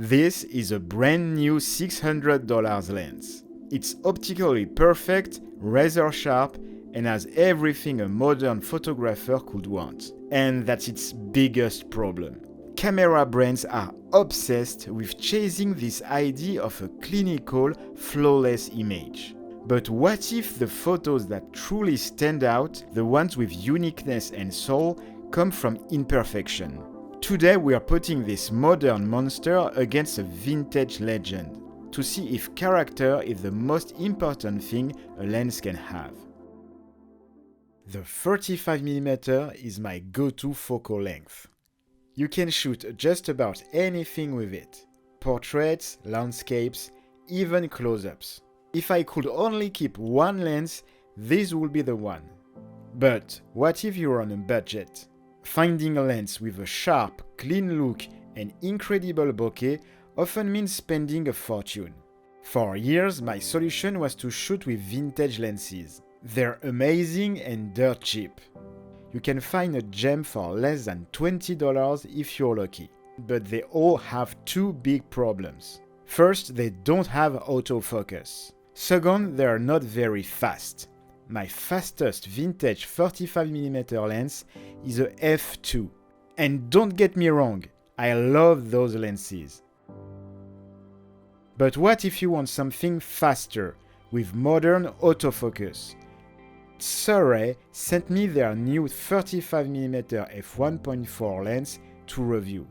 This is a brand new $600 lens. It's optically perfect, razor sharp, and has everything a modern photographer could want. And that's its biggest problem. Camera brands are obsessed with chasing this idea of a clinical, flawless image. But what if the photos that truly stand out, the ones with uniqueness and soul, come from imperfection? Today we are putting this modern monster against a vintage legend to see if character is the most important thing a lens can have. The 35mm is my go-to focal length. You can shoot just about anything with it. Portraits, landscapes, even close-ups. If I could only keep one lens, this would be the one. But what if you're on a budget? Finding a lens with a sharp, clean look and incredible bokeh often means spending a fortune. For years, my solution was to shoot with vintage lenses. They're amazing and dirt cheap. You can find a gem for less than $20 if you're lucky. But they all have two big problems. First, they don't have autofocus. Second, they are not very fast. My fastest vintage 35mm lens is a f2. And don't get me wrong, I love those lenses. But what if you want something faster, with modern autofocus? Surrey sent me their new 35mm f1.4 lens to review.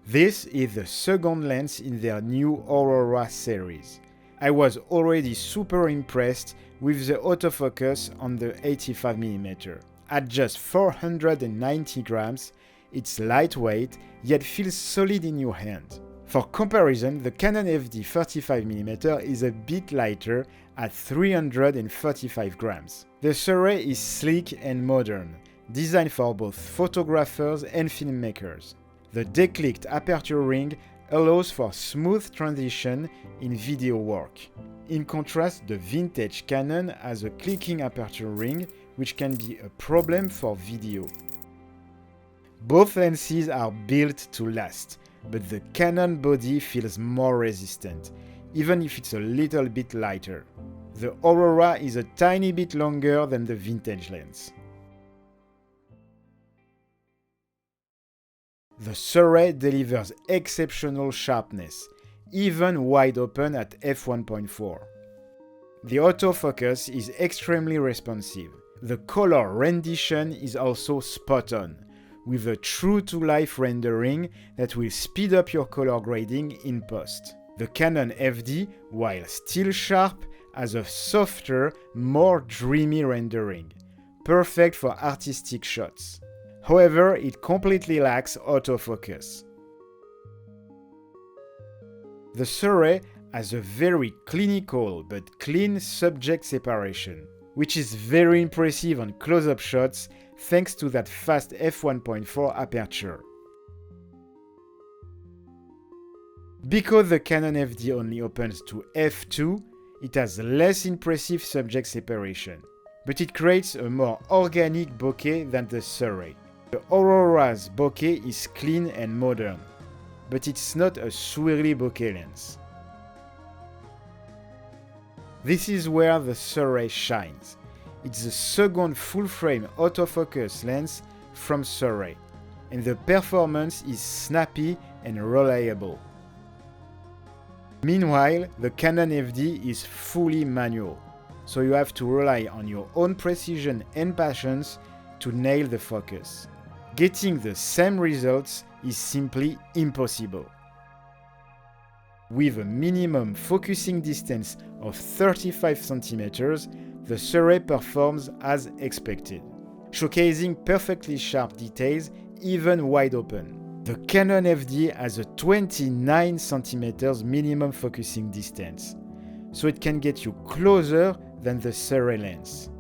This is the second lens in their new Aurora series. I was already super impressed with the autofocus on the 85mm. At just 490 grams, it's lightweight yet feels solid in your hand. For comparison, the Canon FD 35mm is a bit lighter at 335 grams. The Surrey is sleek and modern, designed for both photographers and filmmakers. The declicked aperture ring allows for smooth transition in video work. In contrast, the vintage Canon has a clicking aperture ring, which can be a problem for video. Both lenses are built to last, but the Canon body feels more resistant, even if it's a little bit lighter. The Aurora is a tiny bit longer than the vintage lens. The Surrey delivers exceptional sharpness, even wide open at f1.4. The autofocus is extremely responsive. The color rendition is also spot on, with a true-to-life rendering that will speed up your color grading in post. The Canon FD, while still sharp, has a softer, more dreamy rendering, perfect for artistic shots. However, it completely lacks autofocus. The Surrey has a very clinical but clean subject separation, which is very impressive on close-up shots thanks to that fast f1.4 aperture. Because the Canon FD only opens to f2, it has less impressive subject separation, but it creates a more organic bokeh than the Surrey. The Aurora's bokeh is clean and modern, but it's not a swirly bokeh lens. This is where the Surrey shines. It's the second full-frame autofocus lens from Surrey, and the performance is snappy and reliable. Meanwhile, the Canon FD is fully manual, so you have to rely on your own precision and patience to nail the focus. Getting the same results is simply impossible. With a minimum focusing distance of 35 cm, the Surrey performs as expected, showcasing perfectly sharp details even wide open. The Canon FD has a 29 cm minimum focusing distance, so it can get you closer than the Surrey lens.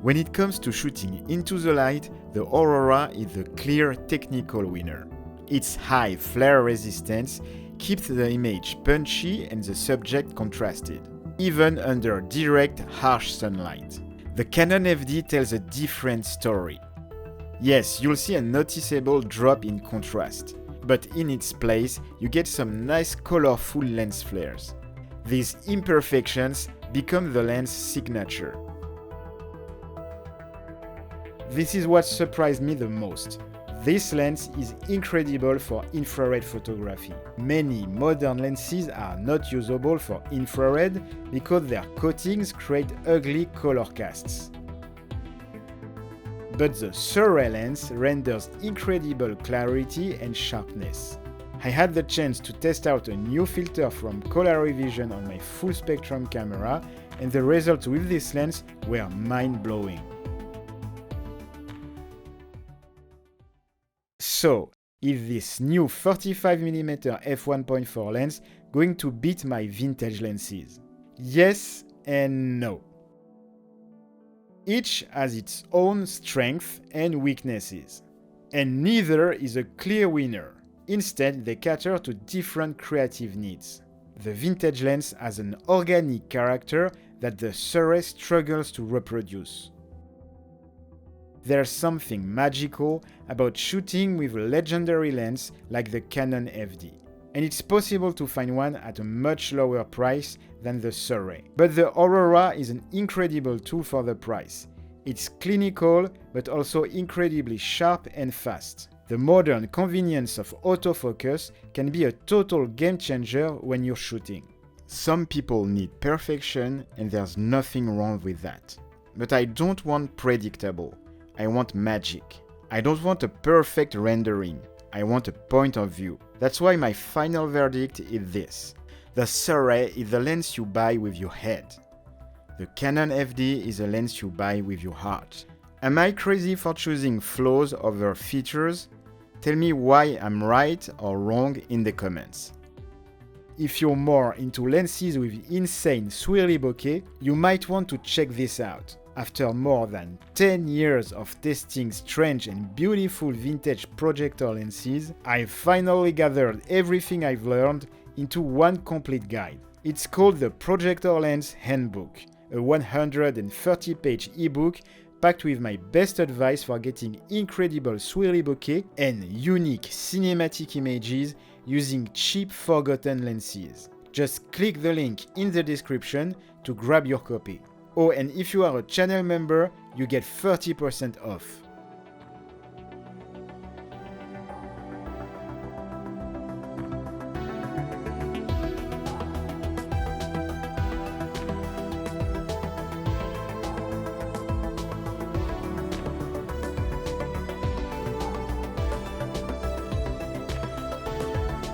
When it comes to shooting into the light, the Aurora is the clear technical winner. Its high flare resistance keeps the image punchy and the subject contrasted, even under direct, harsh sunlight. The Canon FD tells a different story. Yes, you'll see a noticeable drop in contrast, but in its place, you get some nice colorful lens flares. These imperfections become the lens signature. This is what surprised me the most. This lens is incredible for infrared photography. Many modern lenses are not usable for infrared because their coatings create ugly color casts. But the Surrey lens renders incredible clarity and sharpness. I had the chance to test out a new filter from Colorivision on my full spectrum camera, and the results with this lens were mind-blowing. So, is this new 35mm f1.4 lens going to beat my vintage lenses? Yes and no. Each has its own strengths and weaknesses, and neither is a clear winner. Instead, they cater to different creative needs. The vintage lens has an organic character that the Surrey struggles to reproduce. There's something magical about shooting with a legendary lens like the Canon FD. And it's possible to find one at a much lower price than the Surrey. But the Aurora is an incredible tool for the price. It's clinical, but also incredibly sharp and fast. The modern convenience of autofocus can be a total game changer when you're shooting. Some people need perfection, and there's nothing wrong with that. But I don't want predictable. I want magic. I don't want a perfect rendering. I want a point of view. That's why my final verdict is this. The Surrey is the lens you buy with your head. The Canon FD is a lens you buy with your heart. Am I crazy for choosing flaws over features? Tell me why I'm right or wrong in the comments. If you're more into lenses with insane swirly bokeh, you might want to check this out. After more than 10 years of testing strange and beautiful vintage projector lenses, I've finally gathered everything I've learned into one complete guide. It's called the Projector Lens Handbook, a 130-page ebook packed with my best advice for getting incredible swirly bokeh and unique cinematic images using cheap forgotten lenses. Just click the link in the description to grab your copy. Oh, and if you are a channel member, you get 30% off.